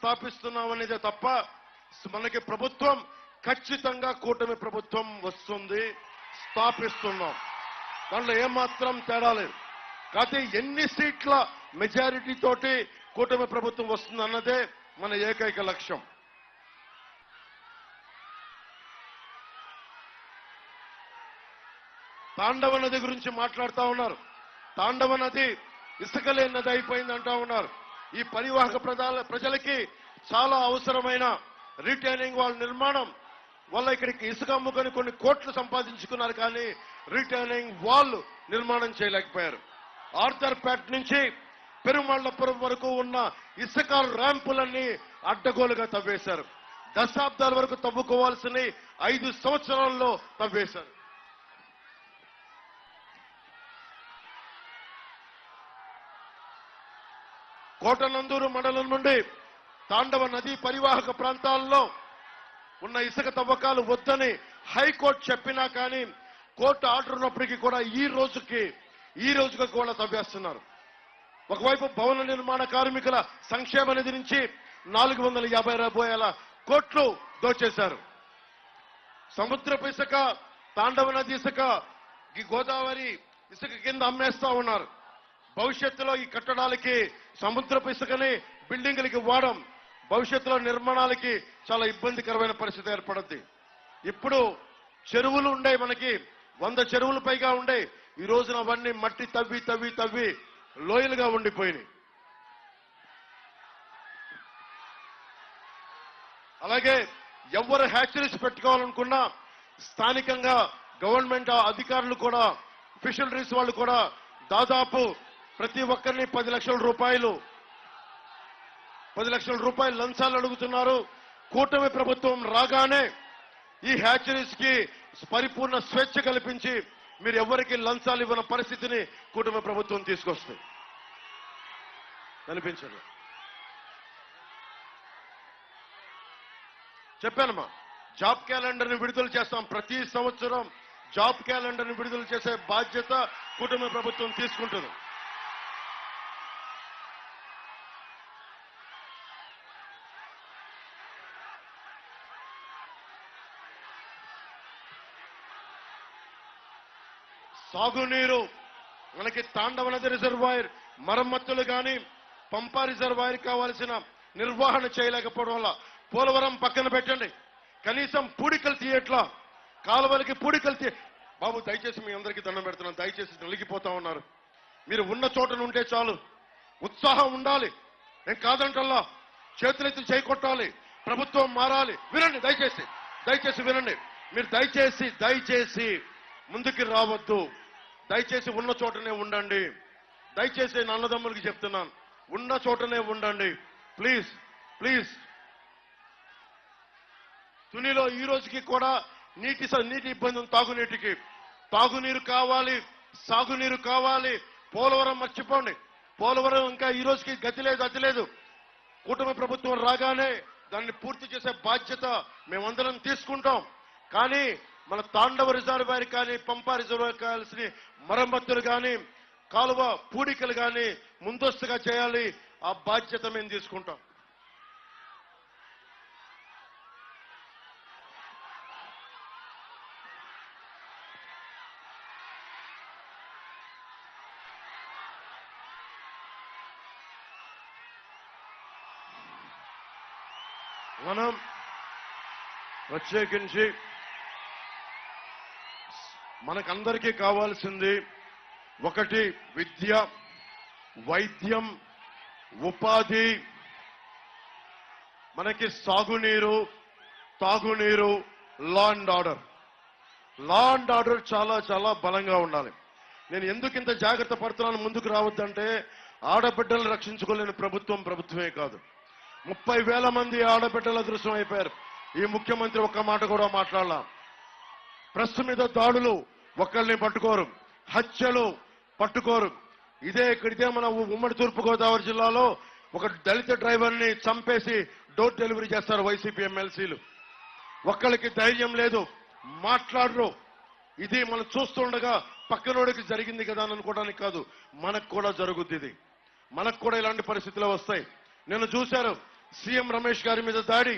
స్థాపిస్తున్నామనేదే తప్ప మనకి ప్రభుత్వం ఖచ్చితంగా కూటమి ప్రభుత్వం వస్తుంది, స్థాపిస్తున్నాం. దాంట్లో ఏమాత్రం తేడా లేదు. కాకపోతే ఎన్ని సీట్ల మెజారిటీ తోటి కూటమి ప్రభుత్వం వస్తుంది అన్నదే మన ఏకైక లక్ష్యం. తాండవ నది గురించి మాట్లాడుతూ ఉన్నారు. తాండవ నది ఇసుకలేని నది అయిపోయింది అంటా ఉన్నారు. ఈ పరివాహక ప్రజలకి చాలా అవసరమైన రిటైనింగ్ వాల్ నిర్మాణం వల్ల ఇక్కడికి ఇసుక అమ్ముకొని కొన్ని కోట్లు సంపాదించుకున్నారు, కానీ రిటైనింగ్ వాల్ నిర్మాణం చేయలేకపోయారు. ఆర్థర్పేట నుంచి పెరుమళ్లపురం వరకు ఉన్న ఇసుక ర్యాంపులన్నీ అడ్డగోలుగా తవ్వేశారు. దశాబ్దాల వరకు తవ్వుకోవాల్సిన 5 సంవత్సరాల్లో తవ్వేశారు. కోటనందూరు మండలం నుండి తాండవ నదీ పరివాహక ప్రాంతాల్లో ఉన్న ఇసుక తవ్వకాలు వద్దని హైకోర్టు చెప్పినా కానీ కోర్టు ఆర్డర్ ఉన్నప్పటికీ కూడా ఈ రోజుకి కూడా తవ్వేస్తున్నారు. ఒకవైపు భవన నిర్మాణ కార్మికుల సంక్షేమ నిధి నుంచి 450 కోట్లు దోచేశారు. సముద్రపు ఇసుక, తాండవ నది ఇసుక, గోదావరి ఇసుక కింద అమ్మేస్తా ఉన్నారు. భవిష్యత్తులో ఈ కట్టడాలకి సముద్రపు ఇసుకని బిల్డింగులకి వాడడం భవిష్యత్తులో నిర్మాణాలకి చాలా ఇబ్బందికరమైన పరిస్థితి ఏర్పడుద్ది. ఇప్పుడు చెరువులు ఉండే, మనకి 100 చెరువులు పైగా ఉండే, ఈ రోజున అవన్నీ మట్టి తవ్వి లోయలుగా ఉండిపోయినాయి. అలాగే ఎవరు హ్యాచరీస్ పెట్టుకోవాలనుకున్నా స్థానికంగా గవర్నమెంట్ అధికారులు కూడా, ఫిషరీస్ వాళ్ళు కూడా దాదాపు ప్రతి ఒక్కరిని 10 లక్షల రూపాయలు లంచాలు అడుగుతున్నారు. కూటమి ప్రభుత్వం రాగానే ఈ హ్యాచరీస్ కి పరిపూర్ణ స్వేచ్ఛ కల్పించి మీరు ఎవరికి లంచాలు ఇవ్వని పరిస్థితిని కూటమి ప్రభుత్వం తీసుకొస్తుంది. కనిపించండి. చెప్పానమ్మా, జాబ్ క్యాలెండర్ ని విడుదల చేస్తాం. ప్రతి సంవత్సరం జాబ్ క్యాలెండర్ ని విడుదల చేసే బాధ్యత కూటమి ప్రభుత్వం తీసుకుంటుంది. సాగునీరు మనకి తాండవ నది రిజర్వాయర్ మరమ్మతులు కానీ, పంపా రిజర్వాయర్ కావాల్సిన నిర్వహణ చేయలేకపోవడం వల్ల పోలవరం పక్కన పెట్టండి, కనీసం పూడికలు తీయట్లా, కాలువలకి పూడికలు బాబు దయచేసి మీ అందరికీ దండం పెడుతున్నాను, దయచేసి నలిగిపోతా ఉన్నారు. మీరు ఉన్న చోట ఉంటే చాలు, ఉత్సాహం ఉండాలి. నేను కాదంటల్లా, చేతులెత్తి చేయకొట్టాలి, ప్రభుత్వం మారాలి. వినండి, దయచేసి వినండి. మీరు దయచేసి ముందుకి రావద్దు. దయచేసి ఉన్న చోటనే ఉండండి. దయచేసి అన్నదమ్ములకి చెప్తున్నాను, ఉన్న చోటనే ఉండండి. ప్లీజ్. తునిలో ఈ రోజుకి కూడా నీటి ఇబ్బంది ఉంది. తాగునీరు కావాలి, సాగునీరు కావాలి. పోలవరం మర్చిపోండి. పోలవరం ఇంకా ఈ రోజుకి గతి లేదు. కూటమి ప్రభుత్వం రాగానే దాన్ని పూర్తి చేసే బాధ్యత మేమందరం తీసుకుంటాం. కానీ మన తాండవ రిజర్వాయర్ కానీ, పంపా రిజర్వాయర్ కావాల్సిన మరమ్మతులు కానీ, కాలువ పూడికలు కానీ ముందస్తుగా చేయాలి. ఆ బాధ్యత మేము తీసుకుంటాం. మనం ప్రత్యేకించి మనకందరికీ కావాల్సింది ఒకటి విద్య, వైద్యం, ఉపాధి, మనకి సాగునీరు, తాగునీరు, లా అండ్ ఆర్డర్ చాలా బలంగా ఉండాలి. నేను ఎందుకు ఇంత జాగ్రత్త పడుతున్నాను, ముందుకు రావద్దంటే ఆడబిడ్డలు రక్షించుకోలేని ప్రభుత్వమే కాదు. 30,000 మంది ఆడబిడ్డల అదృశ్యం అయిపోయారు. ఈ ముఖ్యమంత్రి ఒక్క మాట కూడా మాట్లాడాల. ప్రెస్ మీద దాడులు ఒక్కళ్ళని పట్టుకోరు, హత్యలు పట్టుకోరు. ఇదే మన ఉమ్మడి తూర్పుగోదావరి జిల్లాలో ఒక దళిత డ్రైవర్ని చంపేసి డోర్ డెలివరీ చేస్తారు వైసీపీ ఎమ్మెల్సీలు. ఒక్కళ్ళకి ధైర్యం లేదు, మాట్లాడరు. ఇది మనం చూస్తుండగా పక్కనోడికి జరిగింది కదా అని అనుకోవడానికి కాదు, మనకు కూడా జరుగుద్ది. ఇది మనకు కూడా ఇలాంటి పరిస్థితులు వస్తాయి. నేను చూశారు సీఎం రమేష్ గారి మీద దాడి